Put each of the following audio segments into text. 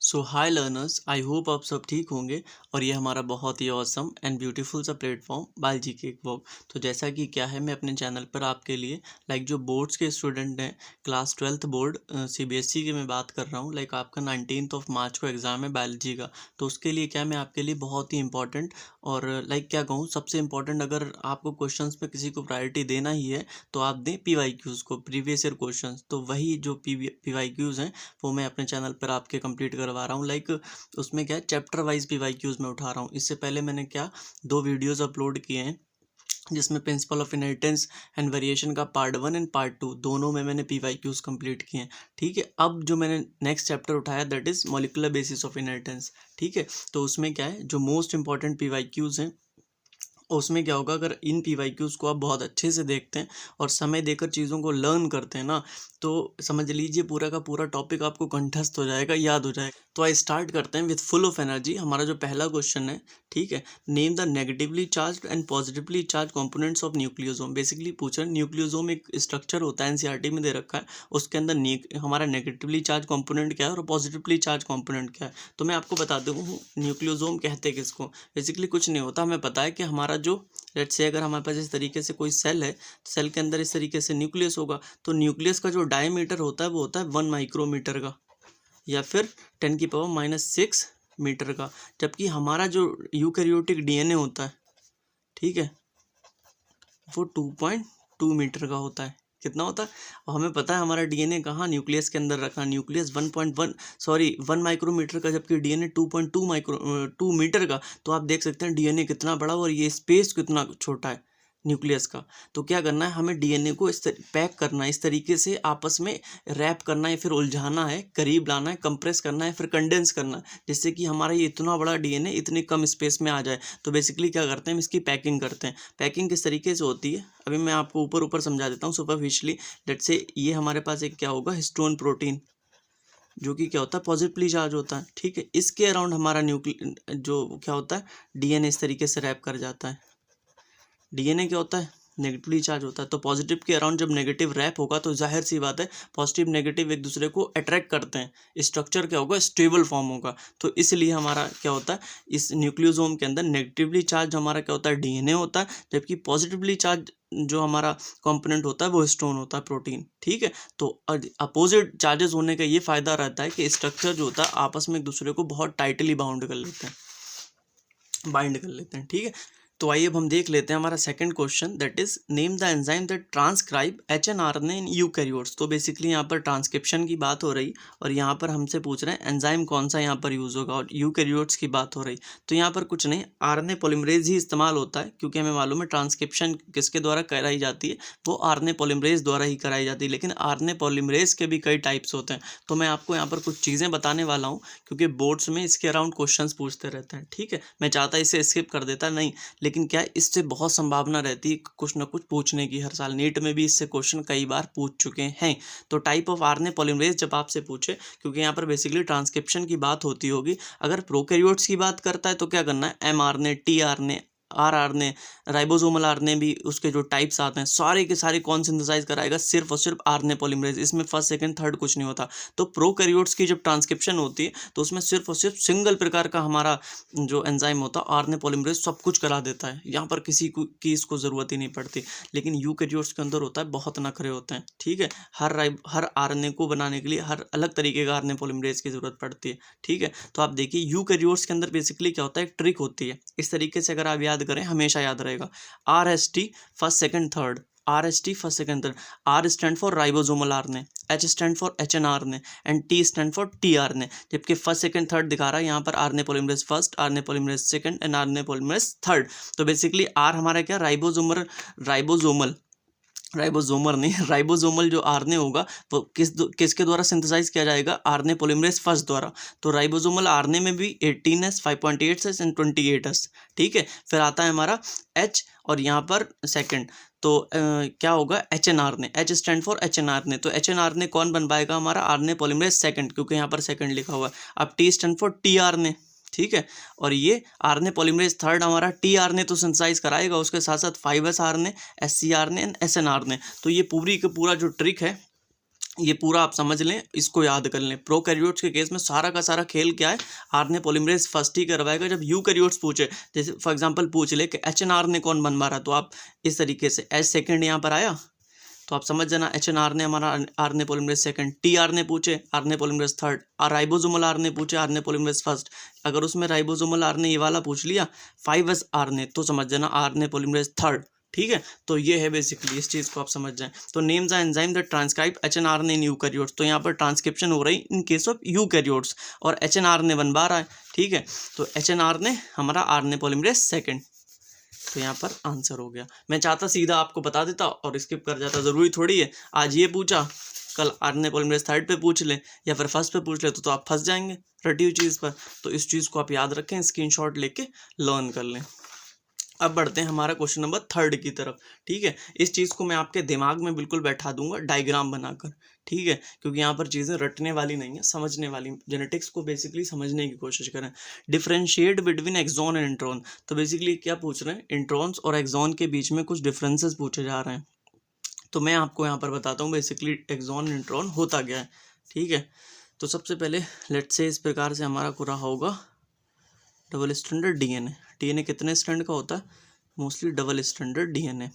So hi learners, I hope आप सब ठीक होंगे। और ये हमारा बहुत ही ऑसम एंड ब्यूटीफुल सा प्लेटफॉर्म बायोलॉजी केक वॉक। तो जैसा कि क्या है, मैं अपने चैनल पर आपके लिए जो बोर्ड्स के स्टूडेंट हैं, क्लास 12th बोर्ड सीबीएसई की मैं बात कर रहा हूँ। आपका 19 मार्च को एग्ज़ाम है बायोलॉजी का। तो उसके लिए क्या मैं आपके लिए बहुत ही इंपॉर्टेंट और क्या कहूँ, सबसे इम्पॉर्टेंट, अगर आपको क्वेश्चंस पे किसी को प्रायोरिटी देना ही है तो आप दें पीवाईक्यूज़ को, प्रीवियस ईयर क्वेश्चंस। तो वही जो पीवाईक्यूज़ हैं वो मैं अपने चैनल पर आपके कंप्लीट करवा रहा हूँ। उसमें क्या है, चैप्टर वाइज पीवाईक्यूज़ में उठा रहा हूँ। इससे पहले मैंने क्या 2 वीडियोस अपलोड किए हैं, जिसमें principle of inheritance and variation का पार्ट 1 एंड पार्ट 2 दोनों में मैंने पीवाईक्यूज़ कंप्लीट किए हैं। ठीक है, अब जो मैंने नेक्स्ट चैप्टर उठाया that is molecular basis of inheritance. ठीक है, तो उसमें क्या है, जो मोस्ट इंपॉर्टेंट पीवाईक्यूज़ हैं उसमें क्या होगा, अगर इन पीवाईक्यूज़ को आप बहुत अच्छे से देखते हैं और समय देकर चीज़ों को लर्न करते हैं ना, तो समझ लीजिए पूरा का पूरा टॉपिक आपको कंठस्थ हो जाएगा, याद हो जाएगा। तो आई स्टार्ट करते हैं विथ फुल ऑफ एनर्जी। हमारा जो पहला क्वेश्चन है, ठीक है, name the negatively charge and positively charge components of nucleosome. Basically पूछ रहे हैं, न्यूक्लियोसोम एक स्ट्रक्चर होता है, एनसीईआरटी में दे रखा है। उसके अंदर हमारा नेगेटिवली चार्ज कंपोनेंट क्या है और पॉजिटिवली चार्ज कंपोनेंट क्या है। तो मैं आपको बता दूँ न्यूक्लियोसोम कहते हैं किसको। बेसिकली कुछ नहीं होता, हमें पता है कि हमारा जो, लेट्स से अगर हमारे पास इस तरीके से कोई सेल है, सेल के अंदर इस तरीके से न्यूक्लियस होगा, तो न्यूक्लियस का जो डायमीटर होता है वो होता है 1 माइक्रोमीटर का, या फिर 10⁻⁻⁶ मीटर का। जबकि हमारा जो यूकैरियोटिक डीएनए होता है, ठीक है, वो 2.2 मीटर का होता है। कितना होता है, और हमें पता है हमारा डीएनए कहाँ, न्यूक्लियस के अंदर रखा। न्यूक्लियस 1 माइक्रोमीटर का, जबकि डीएनए 2 मीटर का। तो आप देख सकते हैं डीएनए कितना बड़ा और ये स्पेस कितना छोटा है न्यूक्लियस का। तो क्या करना है, हमें डीएनए को पैक करना है, इस तरीके से आपस में रैप करना है, फिर उलझाना है, करीब लाना है, कंप्रेस करना है, फिर कंडेंस करना है, जिससे कि हमारा ये इतना बड़ा डीएनए इतने कम स्पेस में आ जाए। तो बेसिकली क्या करते हैं, हम इसकी पैकिंग करते हैं। पैकिंग किस तरीके से होती है, अभी मैं आपको ऊपर ऊपर समझा देता हूँ सुपरफिशियली। लेट्स से ये हमारे पास एक क्या होगा, हिस्टोन प्रोटीन, जो कि क्या होता है, पॉजिटिवली चार्ज होता है। ठीक है, इसके अराउंड हमारा जो क्या होता है, डीएनए इस तरीके से रैप कर जाता है। डीएनए क्या होता है, नेगेटिवली चार्ज होता है। तो पॉजिटिव के अराउंड जब नेगेटिव रैप होगा तो जाहिर सी बात है पॉजिटिव नेगेटिव एक दूसरे को अट्रैक्ट करते हैं, स्ट्रक्चर क्या होगा, स्टेबल फॉर्म होगा। तो इसलिए हमारा क्या होता है, इस न्यूक्लियोसोम के अंदर नेगेटिवली चार्ज हमारा क्या होता है, डीएनए होता है, जबकि पॉजिटिवली चार्ज जो हमारा कंपोनेंट होता है वो हिस्टोन होता है, प्रोटीन। ठीक है, तो अपोजिट चार्जेस होने का ये फायदा रहता है कि स्ट्रक्चर जो होता है आपस में एक दूसरे को बहुत टाइटली बाउंड कर लेते हैं, बाइंड कर लेते हैं। ठीक है, तो आइए अब हम देख लेते हैं हमारा second question, that is name the enzyme that transcribe hnRNA in eukaryotes. तो बेसिकली यहाँ पर ट्रांसक्रिप्शन की बात हो रही और यहाँ पर हमसे पूछ रहे हैं एंजाइम कौन सा यहाँ पर यूज़ होगा, और यूकैरियोट्स की बात हो रही। तो यहाँ पर कुछ नहीं, आरएनए पॉलीमरेज ही इस्तेमाल होता है, क्योंकि हमें मालूम है ट्रांसक्रिप्शन किसके द्वारा कराई जाती है, वो आरएनए पॉलीमरेज द्वारा ही कराई जाती है। लेकिन आरएनए पॉलीमरेज के भी कई टाइप्स होते हैं। तो मैं आपको यहाँ पर कुछ चीज़ें बताने वाला हूँ, क्योंकि बोर्ड्स में इसके अराउंड क्वेश्चंस पूछते रहते हैं। ठीक है, मैं चाहता इसे स्किप कर देता, नहीं, लेकिन क्या है, इससे बहुत संभावना रहती है कुछ ना कुछ पूछने की। हर साल नीट में भी इससे क्वेश्चन कई बार पूछ चुके हैं। तो टाइप ऑफ आरएनए पॉलीमरेज जब आपसे पूछे, क्योंकि यहाँ पर बेसिकली ट्रांसक्रिप्शन की बात होती होगी। अगर प्रोकैरियोट्स की बात करता है तो क्या करना है, mRNA, tRNA, rRNA, ribosomal RNA भी उसके जो टाइप्स आते हैं सारे के सारे कौन सिंथेसाइज कराएगा, सिर्फ और सिर्फ आरएनए पॉलीमरेज। इसमें फर्स्ट सेकंड थर्ड कुछ नहीं होता। तो प्रोकैरियोट्स की जब ट्रांसक्रिप्शन होती है तो उसमें सिर्फ और सिर्फ सिंगल प्रकार का हमारा जो एंजाइम होता है आरएनए पॉलीमरेज सब कुछ करा देता है, यहाँ पर किसी की इसको ज़रूरत ही नहीं पड़ती। लेकिन यूकैरियोट्स के अंदर होता है, बहुत नखरे होते हैं। ठीक है, हर आरएनए को बनाने के लिए हर अलग तरीके का आरएनए पॉलीमरेज की ज़रूरत पड़ती है। ठीक है, तो आप देखिए यूकैरियोट्स के अंदर बेसिकली क्या होता है, एक ट्रिक होती है। इस तरीके से अगर आप याद करें, हमेशा याद रहेगा, RST first second third, RST first second third. R stand for ribosomal RNA, H stand for HNRNA and T stand for tRNA। जबकि फर्स्ट सेकंड थर्ड दिखा रहा है यहाँ पर, RNA polymerase first, RNA polymerase second and RNA polymerase third. तो basically R हमारा क्या, ribosomal नहीं, राइबोसोमल जो आरएनए होगा वो किसके द्वारा सिंथेसाइज किया जाएगा, आरएनए पॉलीमरेज फर्स्ट द्वारा। तो राइबोसोमल आरएनए में भी 18S, 5.8S एंड 28S। ठीक है, फिर आता है हमारा H और यहाँ पर सेकंड, तो क्या होगा, HNRNA, H stand for HNRNA। तो HNRNA कौन बन पाएगा, हमारा आरएनए पॉलीमरेज सेकंड, क्योंकि यहाँ पर सेकंड लिखा हुआ है। अब T स्टैंड फॉर tRNA। ठीक है, और ये आरएनए पॉलीमरेज थर्ड हमारा tRNA तो सिंथेसाइज कराएगा, उसके साथ साथ 5S RNA, ScRNA and SnRNA। तो ये पूरी का पूरा जो ट्रिक है ये पूरा आप समझ लें, इसको याद कर लें। प्रोकैरियोट्स के केस में सारा का सारा खेल क्या है, आरएनए पॉलीमरेज फर्स्ट ही करवाएगा। जब यूकैरियोट्स पूछे, जैसे फॉर एग्जांपल पूछ ले कि एचएनआरएनए कौन बनवा रहा है, तो आप इस तरीके से एच सेकंड यहाँ पर आया तो आप समझ जाना एचएनआरएनए हमारा आरएनए पॉलीमरेज सेकंड, टीआरएनए पूछे आरएनए पॉलीमरेज थर्ड, और राइबोसोमल आरएनए पूछे आरएनए पॉलीमरेज फर्स्ट। अगर उसमें राइबोसोमल आरएनए ये वाला पूछ लिया 5s आरएनए, तो समझ जाना आरएनए पॉलीमरेज थर्ड। ठीक है, तो ये है बेसिकली, इस चीज़ को आप समझ जाएं। तो names are enzyme that transcribe hnRNA in eukaryotes, तो यहाँ पर ट्रांसक्रिप्शन हो रही इन केस ऑफ यूकैरियोट्स, और एचएनआरएनए बनवा रहा है। ठीक है, तो एचएनआरएनए हमारा आरएनए पॉलीमरेज सेकंड, तो यहाँ पर आंसर हो गया। मैं चाहता सीधा आपको बता देता और स्किप कर जाता, ज़रूरी थोड़ी है आज ये पूछा कल आरएनए पॉलीमरेज थर्ड पे पूछ ले या फिर फर्स्ट पे पूछ ले, तो आप फंस जाएंगे रटी हुई चीज़ पर। तो इस चीज़ को आप याद रखें, स्क्रीनशॉट लेके लर्न कर लें। अब बढ़ते हैं हमारा क्वेश्चन नंबर थर्ड की तरफ। ठीक है, इस चीज़ को मैं आपके दिमाग में बिल्कुल बैठा दूंगा डायग्राम बनाकर। ठीक है, क्योंकि यहाँ पर चीज़ें रटने वाली नहीं है, समझने वाली। जेनेटिक्स को बेसिकली समझने की कोशिश करें। Differentiate between exon and intron, तो बेसिकली क्या पूछ रहे हैं, इंट्रॉन्स और एक्सॉन के बीच में कुछ डिफरेंसेस पूछे जा रहे हैं। तो मैं आपको यहाँ पर बताता हूँ बेसिकली एक्सॉन इंट्रॉन होता क्या है। ठीक है, तो सबसे पहले लेट्स से इस प्रकार से हमारा पूरा होगा डबल स्टैंडर्ड डीएनए। डीएनए कितने स्टैंड का होता है, mostly double standard DNA.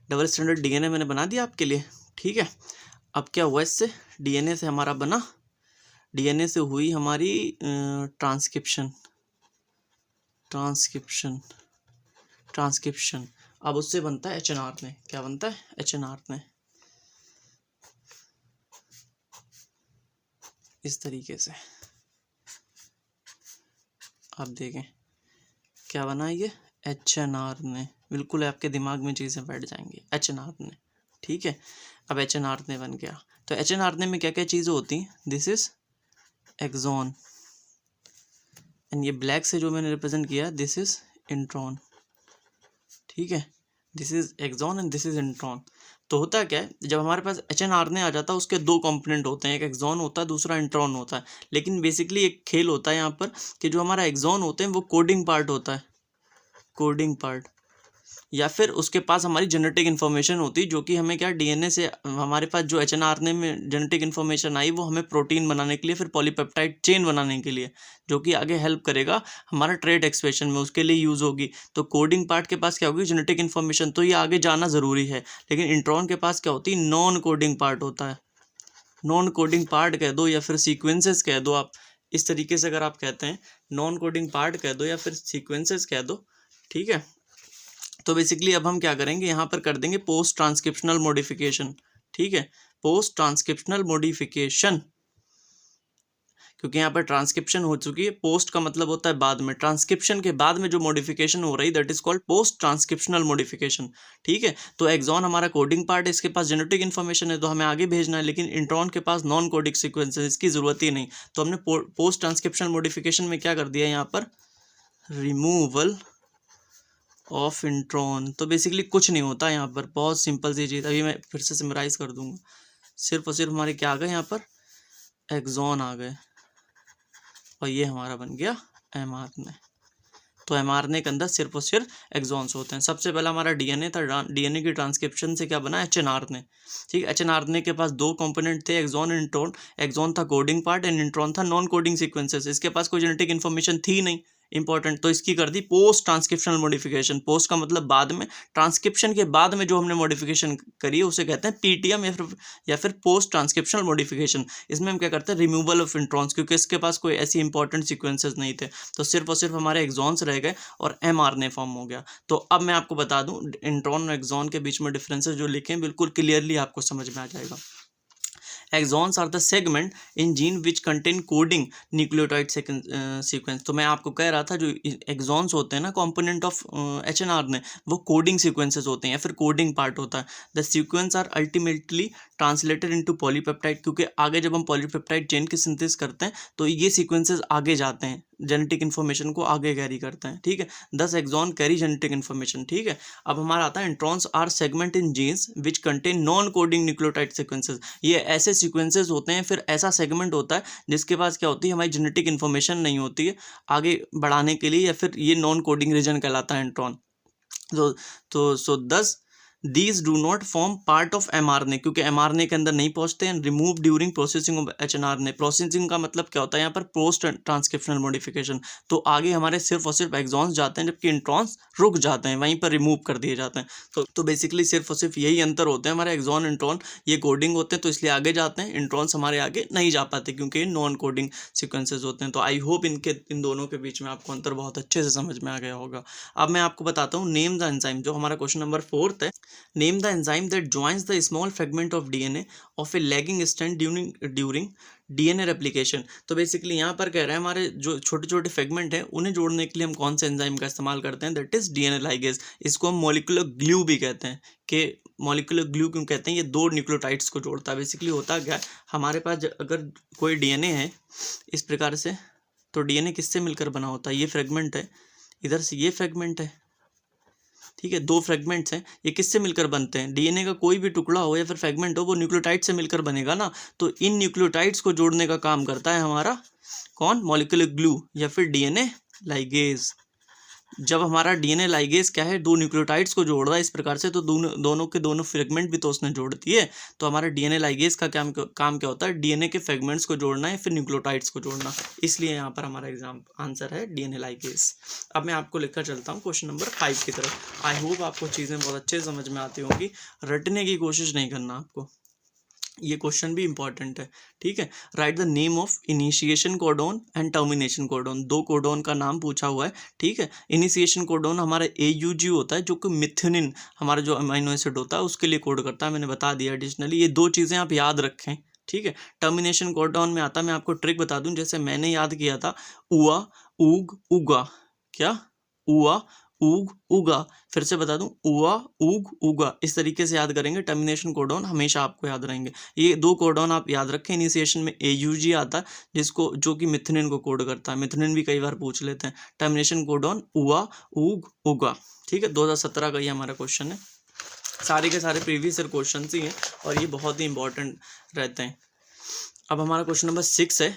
Double standard DNA मैंने बना दिया आपके लिए। ठीक है, अब क्या हुआ, इससे डीएनए से हमारा बना, डीएनए से हुई हमारी ट्रांसक्रिप्शन, अब उससे बनता है एचएनआरएनए। क्या बनता है, एचएनआरएनए। इस तरीके से आप देखें क्या बना ये, एचएनआरएनए। बिल्कुल आपके दिमाग में चीज़ें बैठ जाएंगी, एचएनआरएनए। ठीक है, अब एचएनआरएनए बन गया। तो एचएनआरएनए में क्या क्या चीज़ें होती हैं, दिस इज एक्सॉन, एंड ये ब्लैक से जो मैंने रिप्रेजेंट किया दिस इज इंट्रॉन। ठीक है, this is exon and this is intron. तो होता क्या है, जब हमारे पास एचएनआरएनए आ जाता है, उसके दो कंपोनेंट होते हैं, एक एक्सॉन होता है, दूसरा इंट्रॉन होता है। लेकिन बेसिकली एक खेल होता है यहाँ पर कि जो हमारा एक्सॉन होते हैं वो कोडिंग पार्ट होता है, कोडिंग पार्ट, या फिर उसके पास हमारी जेनेटिक इन्फॉर्मेशन होती है, जो कि हमें क्या डीएनए से हमारे पास जो एचएनआरएनए में जेनेटिक इन्फॉर्मेशन आई वो हमें प्रोटीन बनाने के लिए, फिर पॉलीपेप्टाइड चेन बनाने के लिए, जो कि आगे हेल्प करेगा हमारा ट्रेट एक्सप्रेशन में, उसके लिए यूज़ होगी। तो कोडिंग पार्ट के पास क्या होगी, जेनेटिक इन्फॉर्मेशन, तो ये आगे जाना ज़रूरी है। लेकिन इंट्रॉन के पास क्या होती है, नॉन कोडिंग पार्ट होता है। नॉन कोडिंग पार्ट कह दो या फिर सीक्वेंसेस कह दो, आप इस तरीके से अगर आप कहते हैं नॉन कोडिंग पार्ट कह दो या फिर सीक्वेंसेस कह दो। ठीक है, तो बेसिकली अब हम क्या करेंगे, यहाँ पर कर देंगे पोस्ट ट्रांसक्रिप्शनल मॉडिफिकेशन। ठीक है, पोस्ट ट्रांसक्रिप्शनल मॉडिफिकेशन, क्योंकि यहाँ पर ट्रांसक्रिप्शन हो चुकी है। पोस्ट का मतलब होता है बाद में, ट्रांसक्रिप्शन के बाद में जो मॉडिफिकेशन हो रही that is called post transcriptional modification. ठीक है, तो एक्सॉन हमारा कोडिंग पार्ट है, इसके पास जेनेटिक इन्फॉर्मेशन है तो हमें आगे भेजना है, लेकिन इंट्रॉन के पास नॉन कोडिंग सीक्वेंस है, इसकी जरूरत ही नहीं। तो हमने पोस्ट ट्रांसक्रिप्शनल मॉडिफिकेशन में क्या कर दिया, यहाँ पर रिमूवल ऑफ इंट्रॉन। तो बेसिकली कुछ नहीं होता यहाँ पर, बहुत सिंपल सी चीज़। अभी मैं फिर से समराइज कर दूंगा, सिर्फ और सिर्फ हमारे क्या आ गए, यहाँ पर एक्सॉन आ गए, और ये हमारा बन गया एमआरएनए। तो एमआरएनए के अंदर सिर्फ और सिर्फ एक्सॉन्स होते हैं। सबसे पहला हमारा डीएनए था, डीएनए की ट्रांसक्रिप्शन से क्या बना, एचएनआरएनए। ठीक है, एचएनआरएनए के पास दो कंपोनेंट थे, एक्सॉन एंड इंट्रॉन। एक्सॉन था कोडिंग पार्ट एंड इंट्रॉन था नॉन कोडिंग सीक्वेंसेस। इसके पास कोई जेनेटिक इन्फॉर्मेशन थी नहीं इंपॉर्टेंट, तो इसकी कर दी पोस्ट ट्रांसक्रिप्शनल मॉडिफिकेशन। पोस्ट का मतलब बाद में, ट्रांसक्रिप्शन के बाद में जो हमने मॉडिफिकेशन करी है उसे कहते हैं पीटीएम या फिर पोस्ट ट्रांसक्रिप्शनल मॉडिफिकेशन। इसमें हम क्या करते हैं, रिमूवल ऑफ इंट्रॉन्स, क्योंकि इसके पास कोई ऐसी इंपॉर्टेंट सीक्वेंसेस नहीं थे, तो सिर्फ और सिर्फ हमारे एक्सॉन्स रह गए और एमआरएनए फॉर्म हो गया। तो अब मैं आपको बता दूं इंट्रॉन और एक्सॉन के बीच में डिफरेंसेस जो लिखे हैं बिल्कुल क्लियरली आपको समझ में आ जाएगा। Exons are the segment in gene which contain coding nucleotide sequence. तो मैं आपको कह रहा था जो एक्सॉन्स होते हैं ना कंपोनेंट ऑफ एचएनआरएनए, वो कोडिंग सीक्वेंसेस होते हैं या फिर कोडिंग पार्ट होता है। The sequence are ultimately translated into polypeptide, क्योंकि आगे जब हम पॉलीपेप्टाइड चेन की सिंथेसिस करते हैं तो ये सीक्वेंसेस आगे जाते हैं, जेनेटिक इन्फॉर्मेशन को आगे कैरी करते हैं। ठीक है, 10 एक्सॉन कैरी जेनेटिक इन्फॉर्मेशन। ठीक है, अब हमारा आता है introns are segment in genes which contain non coding nucleotide sequences. ये ऐसे सीक्वेंसेस होते हैं, फिर ऐसा सेगमेंट होता है जिसके पास क्या होती है, हमारी जेनेटिक इन्फॉर्मेशन नहीं होती है आगे बढ़ाने के लिए, या फिर ये नॉन कोडिंग रीजन कहलाता है इंट्रॉन। तो 10 these do not form part of mRNA, क्योंकि mRNA के अंदर नहीं पहुंचते हैं। Remove during processing of hnRNA, processing का मतलब क्या होता है यहाँ पर, पोस्ट ट्रांसक्रिप्शनल मॉडिफिकेशन। तो आगे हमारे सिर्फ और सिर्फ एक्सॉन्स जाते हैं, जबकि इंट्रॉन्स रुक जाते हैं, वहीं पर रिमूव कर दिए जाते हैं। तो बेसिकली सिर्फ और सिर्फ यही अंतर होते हैं हमारे एक्सॉन इंट्रॉन, ये कोडिंग होते हैं तो इसलिए आगे जाते हैं, इंट्रॉन्स हमारे आगे नहीं जा पाते क्योंकि ये नॉन कोडिंग सीक्वेंसेस होते हैं। तो आई होप इन दोनों के बीच में आपको अंतर बहुत अच्छे से समझ में आ गया होगा। अब मैं आपको बताता हूँ नेम द एंजाइम, जो हमारा क्वेश्चन नंबर 4 है। Name the enzyme that joins the small fragment of DNA of A lagging strand during DNA replication. तो बेसिकली यहाँ पर कह रहे हैं हमारे जो छोटे छोटे फ्रेगमेंट हैं उन्हें जोड़ने के लिए हम कौन से एंजाइम का इस्तेमाल करते हैं, दैट इज डीएनए लाइगेज। इसको हम मॉलिक्यूलर ग्लू भी कहते हैं। कि मॉलिक्यूलर ग्लू क्यों कहते हैं, ये 2 न्यूक्लियोटाइड्स को जोड़ता है। बेसिकली होता क्या है, हमारे पास अगर कोई डीएनए है इस प्रकार से, तो डीएनए किससे मिलकर बना होता है, ये फ्रेगमेंट है, इधर से ये फ्रेगमेंट है, ठीक है, 2 फ्रेगमेंट्स हैं, ये किससे मिलकर बनते हैं, डीएनए का कोई भी टुकड़ा हो या फिर फ्रेगमेंट हो वो न्यूक्लियोटाइड से मिलकर बनेगा ना। तो इन न्यूक्लियोटाइड्स को जोड़ने का काम करता है हमारा कौन, मॉलिक्यूलर ग्लू या फिर डीएनए लाइगेज। जब हमारा डीएनए लाइगेज क्या है, 2 न्यूक्लियोटाइड्स को जोड़ रहा है इस प्रकार से, तो दोनों के दोनों फ्रेगमेंट भी तो उसने जोड़ दिए। तो हमारा डीएनए लाइगेज का काम क्या होता है, डीएनए के फ्रेगमेंट्स को जोड़ना है फिर न्यूक्लियोटाइड्स को जोड़ना। इसलिए यहाँ पर हमारा आंसर है डीएनए लाइगेज। अब मैं आपको लेकर चलता हूँ क्वेश्चन नंबर 5 की तरफ। आई होप आपको चीज़ें बहुत अच्छे से समझ में आती होंगी, रटने की कोशिश नहीं करना आपको, ये क्वेश्चन भी इंपॉर्टेंट है, ठीक है। Right the name of initiation codon and termination codon, 2 codon का नाम पूछा हुआ है, ठीक है। इनिशिएशन कोडोन हमारा AUG होता है, जो कि मिथनिन हमारा जो अमीनो एसिड होता है उसके लिए कोड करता है, मैंने बता दिया एडिशनली। ये 2 चीज़ें आप याद रखें, ठीक है। टर्मिनेशन कोडोन में आता है, मैं आपको ट्रिक बता दूं, जैसे मैंने याद किया था उआ उग उगा, क्या उआ उग उगा, फिर से बता दूं उआ उग उगा, इस तरीके से याद करेंगे। टर्मिनेशन कोडोन हमेशा आपको याद रहेंगे। ये 2 कोडोन आप याद रखें। इनिशिएशन में AUG आता है, जो कि मिथनिन को कोड करता है, मिथनिन भी कई बार पूछ लेते हैं। टर्मिनेशन कोडोन उआ उग उगा, ठीक है। 2017 का ये हमारा क्वेश्चन है, सारे के सारे प्रीवियस ईयर क्वेश्चन ही हैं और ये बहुत ही इंपॉर्टेंट रहते हैं। अब हमारा क्वेश्चन नंबर 6 है,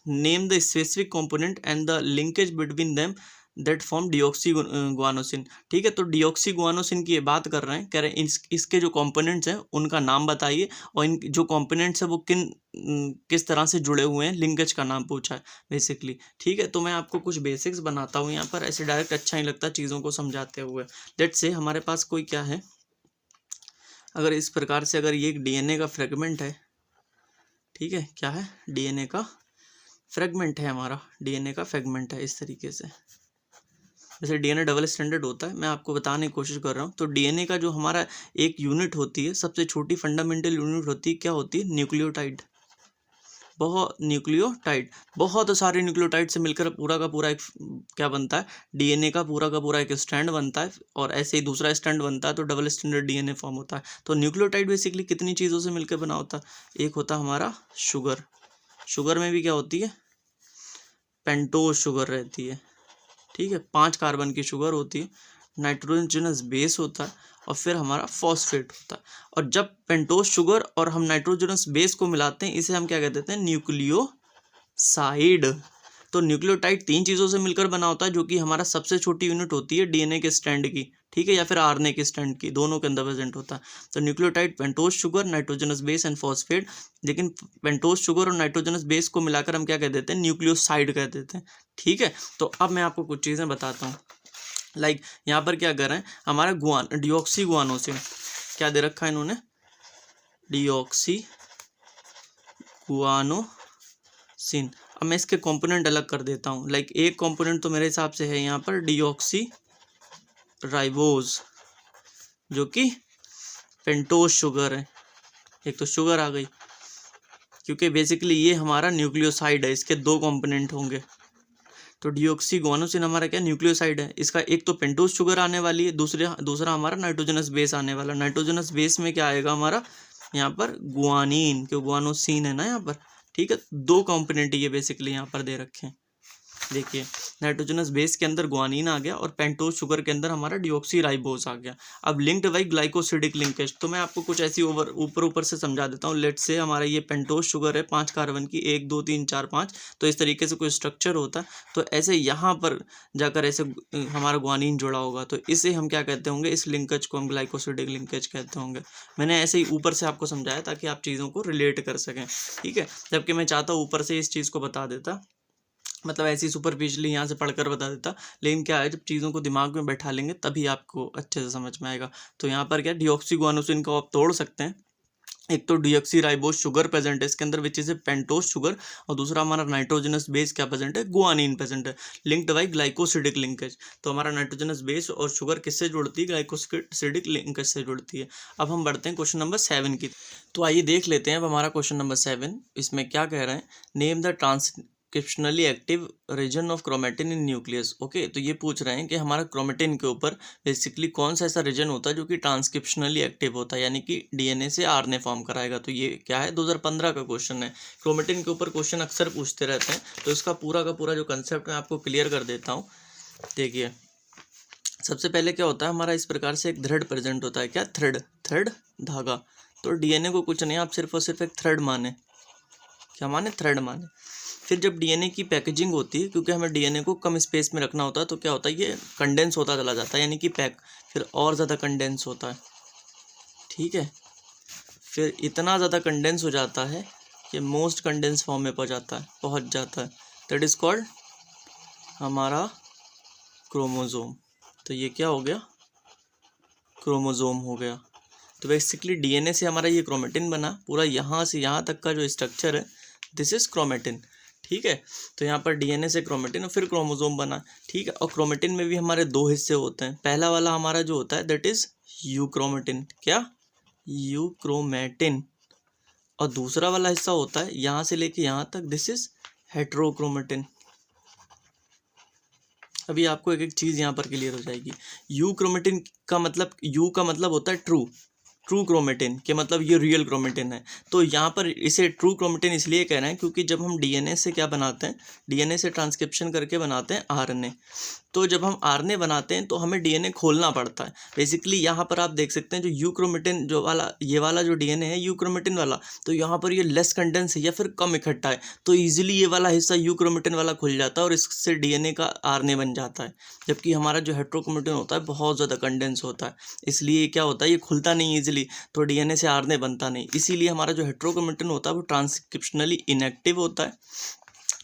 name the specific component and the linkage between them that form deoxy guanosine, ठीक है। तो डिऑक्सी गुआनोसिन की ये बात कर रहे हैं, कह रहे हैं इसके जो कंपोनेंट्स हैं उनका नाम बताइए, और इन जो कंपोनेंट्स हैं वो किस तरह से जुड़े हुए हैं, लिंकेज का नाम पूछा है बेसिकली, ठीक है। तो मैं आपको कुछ बेसिक्स बनाता हूँ यहाँ पर, ऐसे डायरेक्ट अच्छा नहीं लगता चीज़ों को समझाते हुए। लेट्स से हमारे पास कोई क्या है, अगर इस प्रकार से, अगर ये एक डीएनए का फ्रेगमेंट है, ठीक है, क्या है, डीएनए का फ्रेगमेंट है, हमारा डीएनए का फ्रेगमेंट है इस तरीके से। जैसे डीएनए डबल स्टैंडर्ड होता है, मैं आपको बताने की कोशिश कर रहा हूँ। तो डीएनए का जो हमारा एक यूनिट होती है, सबसे छोटी फंडामेंटल यूनिट होती है, क्या होती है, न्यूक्लियोटाइड। बहुत सारे न्यूक्लियोटाइड से मिलकर पूरा का पूरा एक क्या बनता है, डीएनए का पूरा एक स्टैंड बनता है, और ऐसे ही दूसरा स्टैंड बनता है, तो डबल स्टैंडर्ड डीएनए फॉर्म होता है। तो न्यूक्लियोटाइड बेसिकली कितनी चीज़ों से मिलकर बना होता है, एक होता है हमारा शुगर में भी क्या होती है, पेंटोज शुगर रहती है, ठीक है, 5 कार्बन की शुगर होती है, नाइट्रोजनस बेस होता है, और फिर हमारा फॉस्फेट होता है। और जब पेंटोज शुगर और हम नाइट्रोजनस बेस को मिलाते हैं, इसे हम क्या कह देते हैं, न्यूक्लियोसाइड। तो न्यूक्लियोटाइड 3 चीज़ों से मिलकर बना होता है, जो कि हमारा सबसे छोटी यूनिट होती है डीएनए के स्ट्रैंड की, ठीक है, या फिर आरएनए के स्ट्रैंड की, दोनों के अंदर प्रेजेंट होता है। तो nucleotide pentose sugar, nitrogenous base and phosphate. लेकिन पेंटोज शुगर और नाइट्रोजनस बेस को मिलाकर हम क्या कह देते हैं, न्यूक्लियोसाइड कह देते हैं, ठीक है। तो अब मैं आपको कुछ चीज़ें बताता हूँ, लाइक यहाँ पर क्या कर रहे हैं, हमारा डिऑक्सी गुआनोसिन क्या दे रखा है इन्होंने, डिऑक्सी गुआनोसिन। अब मैं इसके कंपोनेंट अलग कर देता हूँ, लाइक एक कंपोनेंट तो मेरे हिसाब से है यहाँ पर डिऑक्सी राइबोज, जो कि पेंटोज शुगर है, एक तो शुगर आ गई, क्योंकि बेसिकली ये हमारा न्यूक्लियोसाइड है, इसके 2 कंपोनेंट होंगे। तो डिऑक्सी गुआनोसिन हमारा क्या, न्यूक्लियोसाइड है, इसका एक तो पेंटोज शुगर आने वाली है, दूसरा हमारा नाइट्रोजनस बेस आने वाला। नाइट्रोजनस बेस में क्या आएगा हमारा, यहाँ पर गुआनिन, क्यों गुआनोसिन है ना यहाँ पर, ठीक है। 2 कंपोनेंट ये बेसिकली यहाँ पर दे रखे हैं, देखिए नाइट्रोजनस बेस के अंदर ग्वानिन आ गया और पेंटोज शुगर के अंदर हमारा डिऑक्सीराइबोज आ गया। अब लिंक्ड बाई ग्लाइकोसिडिक लिंकेज, तो मैं आपको कुछ ऐसी ऊपर से समझा देता हूँ। लेट्स से हमारा ये पेंटोज शुगर है 5 कार्बन की, 1 2 3 4 5, तो इस तरीके से कोई स्ट्रक्चर होता है। तो ऐसे यहाँ पर जाकर ऐसे हमारा ग्वानिन जुड़ा होगा, तो इसे हम क्या कहते होंगे, इस लिंकेज को हम ग्लाइकोसिडिक लिंकेज कहते होंगे। मैंने ऐसे ही ऊपर से आपको समझाया ताकि आप चीज़ों को रिलेट कर सकें, ठीक है। जबकि मैं चाहता हूँ ऊपर से इस चीज़ को बता देता, मतलब ऐसी सुपरफिशियली यहाँ से पढ़कर बता देता, लेकिन क्या है, जब चीज़ों को दिमाग में बैठा लेंगे तभी आपको अच्छे से समझ में आएगा। तो यहाँ पर क्या डिऑक्सीगुआनोसिन को आप तोड़ सकते हैं। एक तो डिऑक्सीराइबोज शुगर प्रेजेंट है इसके अंदर which is a pentose sugar, और दूसरा हमारा नाइट्रोजनस बेस क्या प्रेजेंट है, गुआनिन प्रेजेंट है, लिंक्ड बाई ग्लाइकोसिडिक लिंकेज। तो हमारा नाइट्रोजनस बेस और शुगर किससे जुड़ती है, ग्लाइकोसिडिक लिंकेज से जुड़ती है। अब हम बढ़ते हैं क्वेश्चन नंबर 7 की। तो आइए देख लेते हैं अब हमारा क्वेश्चन नंबर 7 इसमें क्या कह रहे हैं, name the transcriptionally active region of chromatin in nucleus. Okay, तो ये पूछ रहे हैं कि हमारा क्रोमेटिन के ऊपर बेसिकली कौन सा ऐसा रीजन होता है जो कि ट्रांसक्रिप्शनली एक्टिव होता है, यानी कि डीएनए से आरएनए फॉर्म कराएगा। तो ये क्या है, 2015 का क्वेश्चन है। क्रोमेटिन के ऊपर क्वेश्चन अक्सर पूछते रहते हैं, तो इसका पूरा का पूरा जो कंसेप्ट मैं आपको क्लियर कर देता हूँ। देखिए सबसे पहले क्या होता है, हमारा इस प्रकार से एक थ्रेड प्रेजेंट होता है। क्या, थ्रेड धागा। तो डीएनए को कुछ नहीं, आप सिर्फ और सिर्फ एक थ्रेड माने। क्या माने, थ्रेड माने। फिर जब डीएनए की पैकेजिंग होती है, क्योंकि हमें डीएनए को कम स्पेस में रखना होता है, तो क्या होता है, ये कंडेंस होता चला जाता है, यानी कि पैक, फिर और ज़्यादा कंडेंस होता है, ठीक है। फिर इतना ज़्यादा कंडेंस हो जाता है कि मोस्ट कंडेंस फॉर्म में पहुंच जाता है। दैट इज़ कॉल्ड हमारा क्रोमोजोम। तो ये क्या हो गया, क्रोमोजोम हो गया। तो बेसिकली डीएनए से हमारा ये क्रोमेटिन बना, पूरा यहाँ से यहाँ तक का जो स्ट्रक्चर है, दिस इज क्रोमेटिन, ठीक है। तो यहाँ पर डीएनए से क्रोमेटिन और फिर क्रोमोसोम बना, ठीक है। और क्रोमेटिन में भी हमारे दो हिस्से होते हैं। पहला वाला हमारा जो होता है दैट इज यूक्रोमेटिन। क्या, यूक्रोमेटिन। और दूसरा वाला हिस्सा होता है यहाँ से लेके यहाँ तक, दिस इज हेट्रोक्रोमेटिन। अभी आपको एक एक चीज़ यहाँ पर क्लियर हो जाएगी। यूक्रोमेटिन का मतलब, यू का मतलब होता है ट्रू क्रोमेटिन के मतलब ये रियल क्रोमेटिन है। तो यहाँ पर इसे ट्रू क्रोमेटिन इसलिए कह रहे हैं क्योंकि जब हम डीएनए से क्या बनाते हैं, डीएनए से ट्रांसक्रिप्शन करके बनाते हैं आरएनए। तो जब हम आरएनए बनाते हैं तो हमें डीएनए खोलना पड़ता है। बेसिकली यहाँ पर आप देख सकते हैं जो यूक्रोमेटिन जो वाला, ये वाला जो डीएनए है यूक्रोमेटिन वाला, तो यहाँ पर ये लेस कंडेंस है या फिर कम इकट्ठा है, तो ईजिली ये वाला हिस्सा यूक्रोमेटिन वाला खुल जाता है और इससे डीएनए का आरएनए बन जाता है। जबकि हमारा जो हेट्रोक्रोमेटिन होता है बहुत ज़्यादा कंडेंस होता है, इसलिए क्या होता है, ये खुलता नहीं ईजिली, तो डीएनए से आरएनए बनता नहीं। इसीलिए हमारा जो हेट्रोक्रोमेटिन होता है वो ट्रांसक्रिप्शनली इनएक्टिव होता है,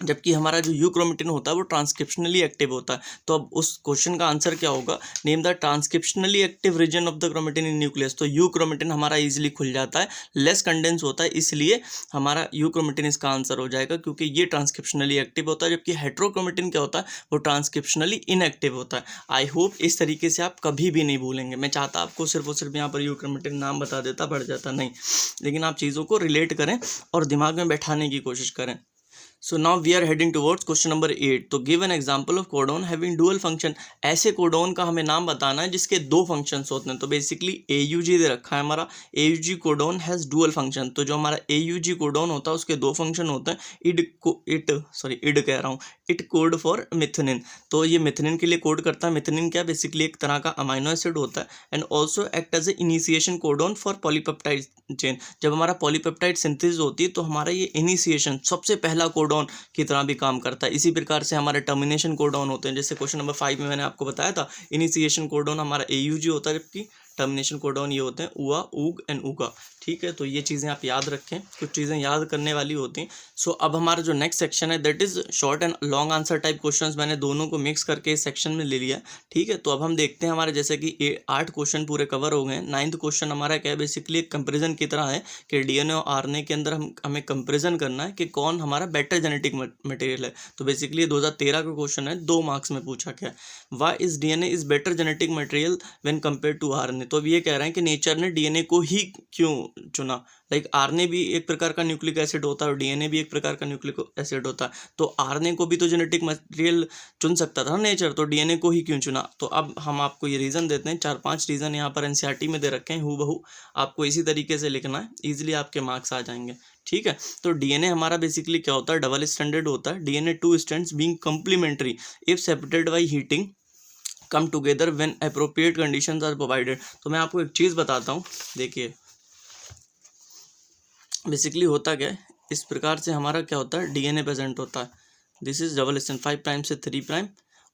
जबकि हमारा जो यूक्रोमेटिन होता है वो ट्रांसक्रिप्शनली एक्टिव होता है। तो अब उस क्वेश्चन का आंसर क्या होगा, name the transcriptionally active region of the chromatin in nucleus. तो यूक्रोमेटिन हमारा इजीली खुल जाता है, लेस कंडेंस होता है, इसलिए हमारा यूक्रोमेटिन इसका आंसर हो जाएगा, क्योंकि ये ट्रांसक्रिप्शनली एक्टिव होता है। जबकि हेट्रोक्रोमेटिन क्या होता है, वो ट्रांसक्रिप्शनली इनएक्टिव होता है। आई होप इस तरीके से आप कभी भी नहीं भूलेंगे। मैं चाहता आपको सिर्फ और सिर्फ यहाँ पर यूक्रोमेटिन नाम बता देता, बढ़ जाता नहीं, लेकिन आप चीज़ों को रिलेट करें और दिमाग में बैठाने की कोशिश करें। So now we are heading towards question number 8. तो give an example of codon having dual function. ऐसे कोडोन का हमें नाम बताना है जिसके दो फंक्शंस होते हैं। तो बेसिकली AUG दे रखा है हमारा, AUG codon has dual function. तो जो हमारा AUG कोडोन होता है उसके दो फंक्शन होते हैं। इड कह रहा हूँ, इट कोड फॉर मिथनिन। तो ये मिथनिन के लिए कोड करता है। मिथनिन क्या, बेसिकली एक तरह का अमाइनो एसिड होता है, and also act as a initiation codon for polypeptide chain. जब हमारा पॉलीपेप्टाइड सिंथेसिस होती है तो हमारा ये इनिशिएशन सबसे पहला कोडॉन की तरह भी काम करता है। इसी प्रकार से हमारे टर्मिनेशन कोडॉन होते हैं, जैसे क्वेश्चन नंबर 5 में मैंने आपको बताया था, इनिशिएशन कोडॉन हमारा AUG होता है, जबकि टर्मिनेशन कोडॉन ये होते हैं उआ, ऊग एंड उगा, ठीक है। तो ये चीज़ें आप याद रखें, कुछ चीज़ें याद करने वाली होती हैं। सो अब हमारा जो नेक्स्ट सेक्शन है that is short and long answer type questions. मैंने दोनों को मिक्स करके इस सेक्शन में ले लिया, ठीक है। तो अब हम देखते हैं हमारे जैसे कि 8 क्वेश्चन पूरे कवर हो गए हैं। 9th क्वेश्चन हमारा क्या है, बेसिकली एक कंपेरिजन की तरह है कि डीएनए और आरएनए के अंदर हमें कंपेरिजन करना है कि कौन हमारा बेटर जेनेटिक मटेरियल है। तो बेसिकली 2013 का क्वेश्चन है, 2 मार्क्स में पूछा गया, why is DNA is better genetic material when compare to RNA. तो अब ये कह रहे हैं कि नेचर ने डीएनए को ही क्यों चुना। लाइक आरएनए भी एक प्रकार का न्यूक्लिक एसिड होता है और डीएनए भी एक प्रकार का न्यूक्लिक एसिड होता है, तो आरएनए को भी तो जेनेटिक मटेरियल चुन सकता था नेचर, तो डीएनए को ही क्यों चुना। तो अब हम आपको ये रीज़न देते हैं, 4-5 रीज़न यहाँ पर एनसीईआरटी में दे रखे हैं, हूबहू आपको इसी तरीके से लिखना है, ईजिली आपके मार्क्स आ जाएंगे, ठीक है। तो डीएनए हमारा बेसिकली क्या होता है, डबल स्टैंडर्ड होता है। DNA two strands being complementary if separated by heating come together when appropriate conditions are provided. तो मैं आपको एक चीज़ बताता हूँ, देखिए बेसिकली होता क्या है, इस प्रकार से हमारा क्या होता है, डीएनए प्रेजेंट होता है। This is double stand 5 prime से 3 प्राइम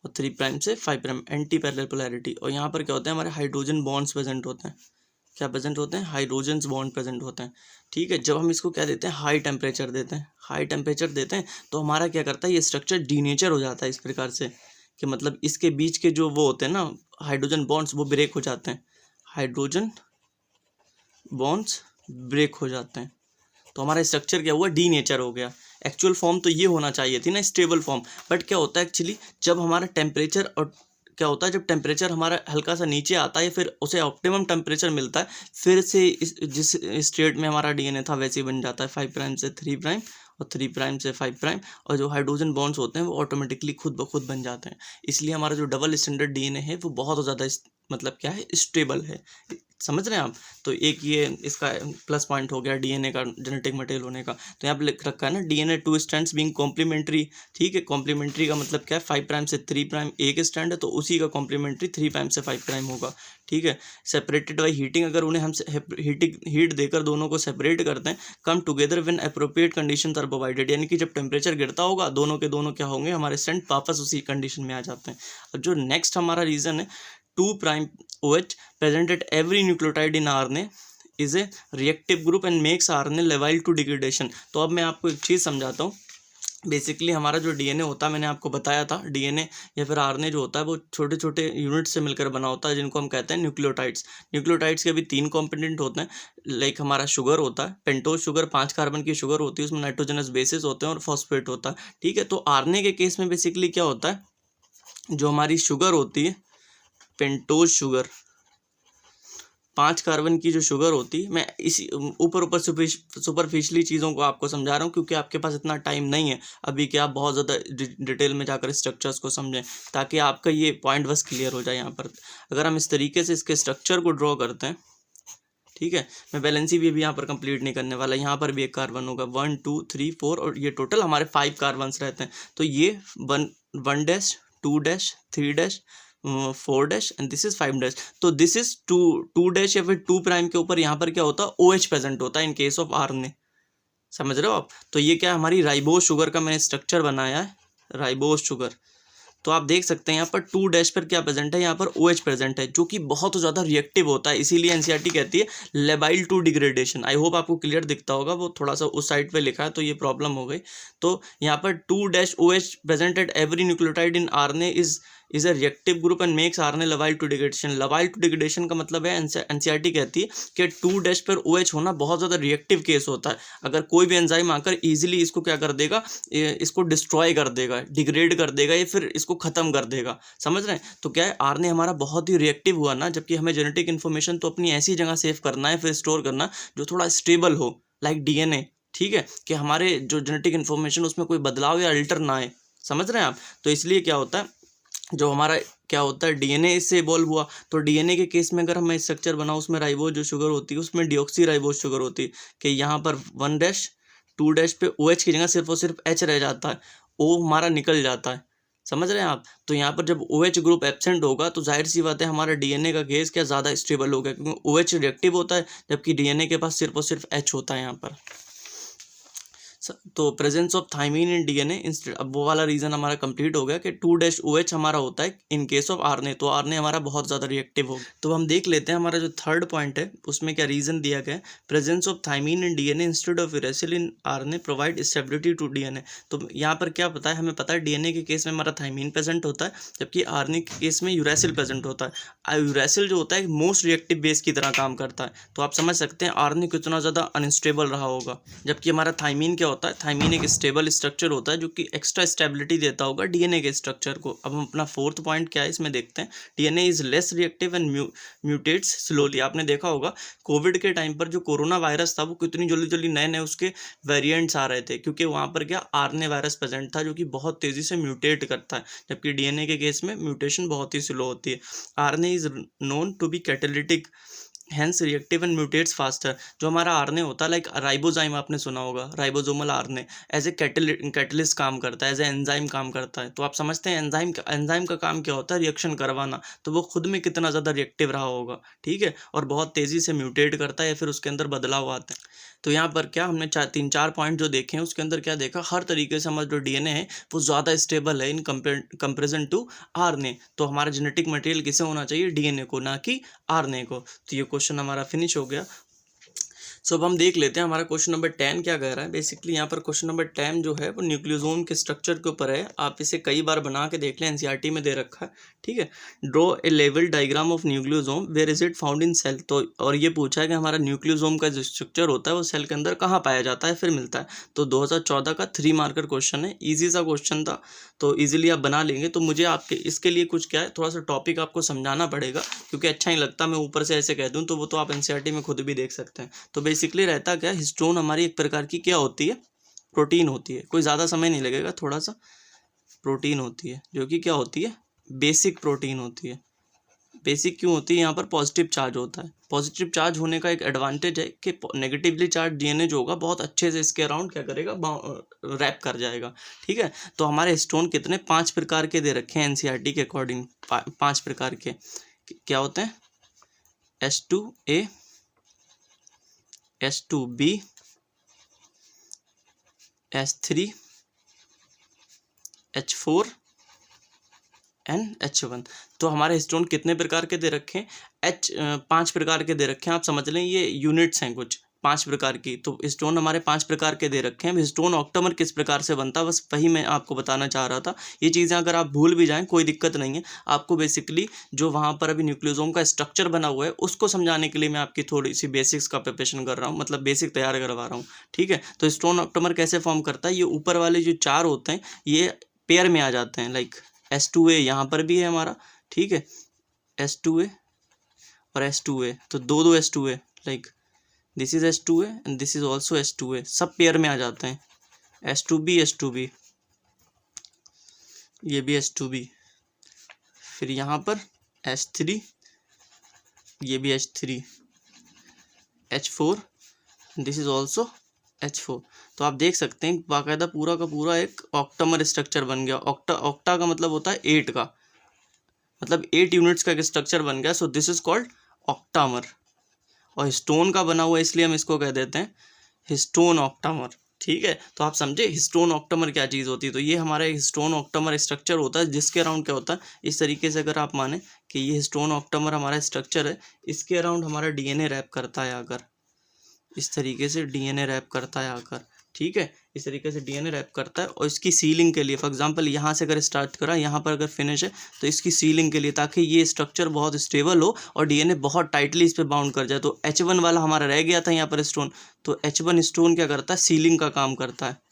और 3 प्राइम से 5 प्राइम, एंटी पैरेलल पोलैरिटी। और यहाँ पर क्या होता है, हमारे हाइड्रोजन बॉन्ड्स प्रेजेंट होते हैं। क्या प्रेजेंट होते हैं, हाइड्रोजन बॉन्ड प्रेजेंट होते हैं। ठीक है, जब हम इसको क्या देते हैं, हाई टेम्परेचर देते हैं, हाई टेम्परेचर देते हैं तो हमारा क्या करता है, ये स्ट्रक्चर डीनेचर हो जाता है इस प्रकार से कि मतलब इसके बीच के जो वो होते हैं ना हाइड्रोजन बॉन्ड्स, वो ब्रेक हो जाते हैं, हाइड्रोजन बॉन्ड्स ब्रेक हो जाते हैं। तो हमारा स्ट्रक्चर क्या हुआ, डीनेचर हो गया। एक्चुअल फॉर्म तो ये होना चाहिए थी ना, स्टेबल फॉर्म। बट क्या होता है एक्चुअली, जब हमारा टेम्परेचर और क्या होता है, जब टेम्परेचर हमारा हल्का सा नीचे आता है, फिर उसे ऑप्टिमम टेम्परेचर मिलता है, फिर से जिस स्टेट में हमारा डीएनए था वैसे ही बन जाता है, 5 प्राइम से 3 प्राइम और 3 प्राइम से 5 प्राइम। और जो हाइड्रोजन बॉन्ड्स होते हैं वो ऑटोमेटिकली खुद ब खुद बन जाते हैं। इसलिए हमारा जो डबल स्टैंडर्ड डीएनए है वो बहुत ज़्यादा मतलब क्या है, स्टेबल है। समझ रहे हैं आप। तो एक ये इसका प्लस पॉइंट हो गया डीएनए का जेनेटिक मटेरियल होने का। तो यहाँ पे लिख रखा है ना, DNA two strands being complementary. ठीक है, कॉम्प्लीमेंट्री का मतलब क्या है, 5 प्राइम से 3 प्राइम एक स्ट्रैंड है तो उसी का कॉम्प्लीमेंट्री 3 प्राइम से 5 प्राइम होगा। ठीक है, सेपरेटेड बाई हीटिंग, अगर उन्हें हम हीट देकर दोनों को सेपरेट करते हैं, come together when appropriate conditions are provided, यानी कि जब टेम्परेचर गिरता होगा दोनों के दोनों क्या होंगे, हमारे स्ट्रैंड वापस उसी कंडीशन में आ जाते हैं। अब जो नेक्स्ट हमारा रीजन है, 2 prime OH present at every nucleotide in RNA is a reactive group and makes RNA liable to degradation। तो अब मैं आपको एक चीज़ समझाता हूँ। बेसिकली हमारा जो डीएनए होता है, मैंने आपको बताया था, डीएनए या फिर आरएनए जो होता है वो छोटे छोटे यूनिट से मिलकर बना होता है, जिनको हम कहते हैं न्यूक्लियोटाइड्स। न्यूक्लियोटाइड्स के भी 3 कॉम्पोनेंट होते हैं। लाइक हमारा शुगर होता है, पेंटोज शुगर 5 कार्बन की शुगर होती है, उसमें नाइट्रोजनस बेसिस होते हैं और फॉस्फेट होता है। ठीक है, तो आरएनए के केस में बेसिकली क्या होता है, जो हमारी शुगर होती है, पेंटोज शुगर 5 कार्बन की जो शुगर होती है, मैं इसी ऊपर सुपरफिशली चीज़ों को आपको समझा रहा हूँ क्योंकि आपके पास इतना टाइम नहीं है अभी कि आप बहुत ज़्यादा डिटेल में जाकर स्ट्रक्चर्स को समझें, ताकि आपका ये पॉइंट बस क्लियर हो जाए। यहाँ पर अगर हम इस तरीके से इसके स्ट्रक्चर को ड्रॉ करते हैं, ठीक है, मैं बैलेंसी भी यहाँ पर कंप्लीट नहीं करने वाला, यहाँ पर भी एक कार्बन होगा, 1 2 3 4 और ये टोटल हमारे 5 कार्बन्स रहते हैं। तो ये 1 dash 2 dash 3 dash 4 dash and this is 5 dash. तो दिस इज 2 डैश या फिर 2 प्राइम के ऊपर यहाँ पर क्या होता है, OH प्रेजेंट होता है इन केस ऑफ आरएनए। समझ रहे हो आप। तो ये क्या हमारी राइबोज शुगर का मैंने स्ट्रक्चर बनाया है, राइबोज शुगर। तो आप देख सकते हैं यहाँ पर 2 डैश पर क्या प्रेजेंट है, यहाँ पर OH प्रेजेंट है, जो कि बहुत ज़्यादा रिएक्टिव होता है। इसीलिए एनसीईआरटी कहती है labile to degradation. I hope आपको क्लियर दिखता होगा, वो थोड़ा सा उस साइड पे लिखा है तो ये प्रॉब्लम हो गई। तो यहाँ पर 2 dash OH present at every nucleotide in RNA is a reactive group and makes RNA labile to degradation. Labile to degradation का मतलब है, एनसीईआरटी कहती है कि 2 डैश पर OH होना बहुत ज़्यादा रिएक्टिव केस होता है। अगर कोई भी एंजाइम आकर ईजिली इसको क्या कर देगा, इसको डिस्ट्रॉय कर देगा, डिग्रेड कर देगा या फिर इसको ख़त्म कर देगा। समझ रहे हैं। तो क्या है, आरएनए हमारा बहुत ही रिएक्टिव हुआ ना, जबकि हमें जेनेटिक इन्फॉर्मेशन तो अपनी ऐसी जगह सेव करना है, फिर स्टोर करना जो थोड़ा स्टेबल हो, लाइक डीएनए। ठीक है, कि हमारे जो जेनेटिक इन्फॉर्मेशन उसमें कोई बदलाव या अल्टर ना आए। समझ रहे हैं आप। तो इसलिए क्या होता है, जो हमारा क्या होता है, डीएनए इससे इवॉल्व हुआ। तो डीएनए के केस में अगर हमें स्ट्रक्चर बनाओ, उसमें राइबोज जो शुगर होती है उसमें डिऑक्सी राइबोज शुगर होती है, कि यहाँ पर 1 डैश 2 डैश पे OH की जगह सिर्फ और सिर्फ H रह जाता है, O हमारा निकल जाता है। समझ रहे हैं आप। तो यहाँ पर जब OH ग्रुप एब्सेंट होगा तो जाहिर सी बात है हमारा डीएनए का केस क्या ज़्यादा स्टेबल होगा, क्योंकि OH रिएक्टिव होता है जबकि डीएनए के पास सिर्फ और सिर्फ H होता है यहाँ पर। तो presence of thymine in DNA instead, अब वो वाला रीजन हमारा कंप्लीट हो गया कि 2 डैश OH हमारा होता है इन केस ऑफ आरएनए। तो आरएनए हमारा बहुत ज़्यादा रिएक्टिव होगा। तो हम देख लेते हैं हमारा जो थर्ड पॉइंट है उसमें क्या रीजन दिया गया है, presence of thymine in DNA instead of uracil in RNA provide stability to DNA. तो यहाँ पर क्या पता है, हमें पता है डीएनए के केस में हमारा थाइमीन प्रेजेंट होता है, जबकि आरएनए के केस में यूरेसिल प्रेजेंट होता है। यूरेसिल जो होता है मोस्ट रिएक्टिव बेस की तरह काम करता है। तो आप समझ सकते हैं आरएनए कितना ज़्यादा अनस्टेबल रहा होगा, जबकि हमारा थाइमीन क्या होता है, थाइमीन एक स्टेबल स्ट्रक्चर होता है जो कि एक्स्ट्रा स्टेबिलिटी देता होगा डीएनए के स्ट्रक्चर को। अब हम अपना फोर्थ पॉइंट क्या है इसमें देखते हैं, DNA is less reactive and mutates slowly. आपने देखा होगा कोविड के टाइम पर जो कोरोना वायरस था वो कितनी जल्दी जल्दी नए नए उसके वेरिएंट्स आ रहे थे, क्योंकि वहाँ पर क्या आरएनए वायरस प्रेजेंट था जो कि बहुत तेज़ी से म्यूटेट करता है, जबकि डीएनए के केस में म्यूटेशन बहुत ही स्लो होती है। RNA is known to be catalytic hence reactive and mutates faster. जो हमारा आरएनए होता है, लाइक राइबोजाइम आपने सुना होगा, ribosomal RNA as a catalyst काम करता है, एज ए एंजाइम काम करता है। तो आप समझते हैं एंजाइम का काम क्या होता है, रिएक्शन करवाना। तो वो खुद में कितना ज़्यादा रिएक्टिव रहा होगा, ठीक है, और बहुत तेज़ी से म्यूटेट करता है या फिर उसके अंदर बदलाव आता है। तो यहाँ पर क्या हमने 3-4 पॉइंट जो देखे हैं, उसके अंदर क्या देखा, हर तरीके से हमारा जो डीएनए है वो ज़्यादा स्टेबल है इन कंपेरिजन टू आरएनए। तो हमारा जेनेटिक मटेरियल किसे होना चाहिए, डीएनए को, ना कि आरएनए को। तो ये क्वेश्चन हमारा फिनिश हो गया। सो अब हम देख लेते हैं हमारा क्वेश्चन नंबर 10 क्या कह रहा है। बेसिकली यहाँ पर क्वेश्चन नंबर 10 जो है वो न्यूक्लियोसोम के स्ट्रक्चर के ऊपर है। आप इसे कई बार बना के देख लें, एनसीईआरटी में दे रखा है, ठीक है। Draw a level diagram of nucleosome, where is it found in cell. तो और ये पूछा है कि हमारा न्यूक्लियोसोम का जो स्ट्रक्चर होता है वो सेल के अंदर कहाँ पाया जाता है, फिर मिलता है। तो 2014 का 3 मार्कर क्वेश्चन है, ईजी सा क्वेश्चन था, तो ईजिली आप बना लेंगे। तो मुझे आपके इसके लिए कुछ क्या है, थोड़ा सा टॉपिक आपको समझाना पड़ेगा, क्योंकि अच्छा नहीं लगता मैं ऊपर से ऐसे कह दूँ, तो वो तो आप एनसीईआरटी में खुद भी देख सकते हैं। तो बेसिकली रहता क्या, हिस्टोन हमारी एक प्रकार की क्या होती है, प्रोटीन होती है। कोई ज़्यादा समय नहीं लगेगा, थोड़ा सा प्रोटीन होती है, जो कि क्या होती है, बेसिक प्रोटीन होती है। बेसिक क्यों होती है, यहाँ पर पॉजिटिव चार्ज होता है। पॉजिटिव चार्ज होने का एक एडवांटेज है कि नेगेटिवली चार्ज डीएनए जो होगा बहुत अच्छे से इसके अराउंड क्या करेगा, रैप कर जाएगा, ठीक है। तो हमारे हिस्टोन कितने, 5 प्रकार के दे रखे हैं एनसीईआरटी के अकॉर्डिंग। 5 प्रकार के क्या होते हैं, H2A, H2B, H3, H4 and H1। तो हमारे हिस्टोन कितने प्रकार के दे रखे हैं, 5 प्रकार के दे रखे हैं। आप समझ लें ये यूनिट्स हैं कुछ 5 प्रकार की। तो हिस्टोन हमारे 5 प्रकार के दे रखे हैं। हिस्टोन ऑक्टामर किस प्रकार से बनता है, बस वही मैं आपको बताना चाह रहा था। ये चीज़ें अगर आप भूल भी जाएं कोई दिक्कत नहीं है, आपको बेसिकली जो वहाँ पर अभी न्यूक्लियोसोम का स्ट्रक्चर बना हुआ है उसको समझाने के लिए मैं आपकी थोड़ी सी बेसिक्स का प्रिपरेशन कर रहा हूँ, मतलब बेसिक तैयार करवा रहा हूँ, ठीक है। तो हिस्टोन ऑक्टामर कैसे फॉर्म करता है, ये ऊपर वाले जो 4 होते हैं ये पेयर में आ जाते हैं, लाइक H2A यहाँ पर भी है हमारा, ठीक है, H2A और H2A। तो दो H2A, like this is H2A and this is also H2A, सब पेयर में आ जाते हैं। H2B, H2B, ये भी H2B, फिर यहाँ पर H3, ये भी H3, H4, this is also H4। तो आप देख सकते हैं बाकायदा पूरा का पूरा एक ऑक्टामर स्ट्रक्चर बन गया। ऑक्टा का मतलब होता है 8 का, मतलब 8 यूनिट्स का एक स्ट्रक्चर बन गया। So this is called octamer. और हिस्टोन का बना हुआ है इसलिए हम इसको कह देते हैं हिस्टोन ऑक्टामर, ठीक है। तो आप समझे हिस्टोन ऑक्टामर क्या चीज़ होती है। तो ये हमारा हिस्टोन ऑक्टामर स्ट्रक्चर होता है, जिसके अराउंड क्या होता है, इस तरीके से अगर आप माने कि ये हिस्टोन ऑक्टामर हमारा स्ट्रक्चर है, इसके अराउंड हमारा डीएनए रैप करता है आकर, इस तरीके से डीएनए रैप करता है आकर, ठीक है, इस तरीके से डीएनए रैप करता है। और इसकी सीलिंग के लिए, फॉर एग्जांपल यहाँ से अगर स्टार्ट करा, यहाँ पर अगर फिनिश है, तो इसकी सीलिंग के लिए, ताकि ये स्ट्रक्चर बहुत स्टेबल हो और डीएनए बहुत टाइटली इस पर बाउंड कर जाए। तो H1 वाला हमारा रह गया था यहाँ पर स्टोन, तो H1 स्टोन क्या करता है, सीलिंग का काम करता है,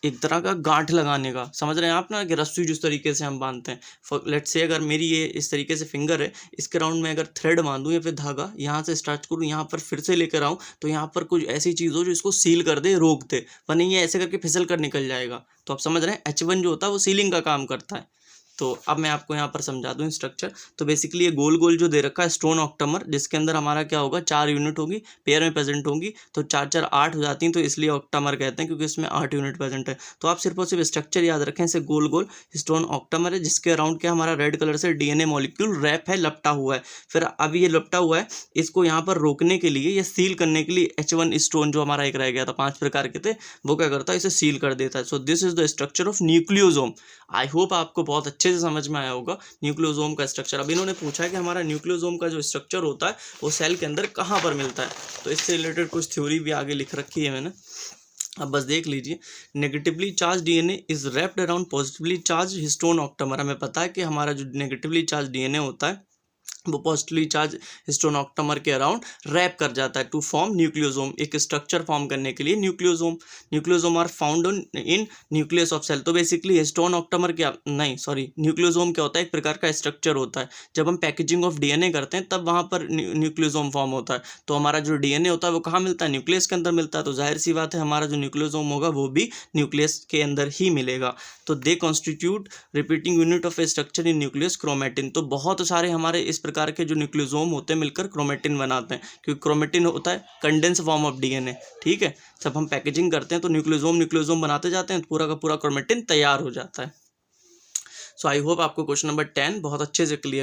एक तरह का गांठ लगाने का। समझ रहे हैं आप ना, कि रस्सी जिस तरीके से हम बांधते हैं। लेट्स से अगर मेरी ये इस तरीके से फिंगर है, इसके राउंड में अगर थ्रेड बांधूँ या फिर धागा, यहाँ से स्टार्ट करूँ, यहाँ पर फिर से लेकर आऊँ, तो यहाँ पर कुछ ऐसी चीज़ हो जो इसको सील कर दे, रोक दे, वरना ये ऐसे करके फिसल कर निकल जाएगा। तो आप समझ रहे हैं H1 जो होता है वो सीलिंग का काम करता है। तो अब मैं आपको यहाँ पर समझा दूँ स्ट्रक्चर। तो बेसिकली ये गोल गोल जो दे रखा है स्टोन ऑक्टामर, जिसके अंदर हमारा क्या होगा, 4 यूनिट होगी, पेयर में प्रेजेंट होंगी, तो 4 4 8 हो जाती हैं। तो इसलिए ऑक्टामर कहते हैं, क्योंकि इसमें 8 यूनिट प्रेजेंट है। तो आप सिर्फ और सिर्फ स्ट्रक्चर याद रखें, इसे गोल गोल स्टोन ऑक्टामर है, जिसके अराउंड क्या हमारा रेड कलर से डीएनए मॉलिक्यूल रैप है, लपटा हुआ है। फिर अब ये लपटा हुआ है, इसको यहाँ पर रोकने के लिए या सील करने के लिए H1 स्टोन जो हमारा एक रह गया था, 5 प्रकार के थे, वो क्या करता है, इसे सील कर देता है। So this is the structure of nucleosome. I hope आपको बहुत अच्छे से समझ में आया होगा न्यूक्लियोसोम का स्ट्रक्चर। अब इन्होंने पूछा है कि हमारा न्यूक्लियोसोम का जो स्ट्रक्चर होता है वो सेल के अंदर कहाँ पर मिलता है। तो इससे रिलेटेड कुछ थ्योरी भी आगे लिख रखी है मैंने, अब बस देख लीजिए। Negatively charge DNA is wrapped around positively charge histone octamer. हमें पता है कि हमारा जो नेगेटिवली चार्ज डीएनए होता है वो पॉजिटिवली चार्ज हिस्टोन ऑक्टामर के अराउंड रैप कर जाता है टू फॉर्म न्यूक्लियोसोम, एक स्ट्रक्चर फॉर्म करने के लिए nucleosome are found in nucleus of cell. तो बेसिकली हिस्टोन ऑक्टामर क्या, नहीं सॉरी, न्यूक्लियोसोम क्या होता है, एक प्रकार का स्ट्रक्चर होता है। जब हम पैकेजिंग ऑफ डीएनए करते हैं तब वहाँ पर न्यूक्लियोसोम फॉर्म होता है। तो हमारा जो डीएनए होता है वो कहाँ मिलता है, न्यूक्लियस के अंदर मिलता है। तो जाहिर सी बात है हमारा जो न्यूक्लियोसोम होगा वो भी न्यूक्लियस के अंदर ही मिलेगा। तो they constitute repeating unit of A structure in nucleus chromatin. तो बहुत सारे हमारे इस प्रकार के जो न्यूक्लियोसोम होते हैं मिलकर क्रोमेटिन बनाते हैं, क्योंकि क्रोमेटिन होता है कंडेंस फॉर्म ऑफ डीएनए। ठीक है, जब हम पैकेजिंग करते हैं तो न्यूक्लियोसोम बनाते जाते हैं, तो पूरा का पूरा क्रोमेटिन तैयार हो जाता है। सो आई होप आपको क्वेश्चन नंबर 10 बहुत अच्छे से क्लियर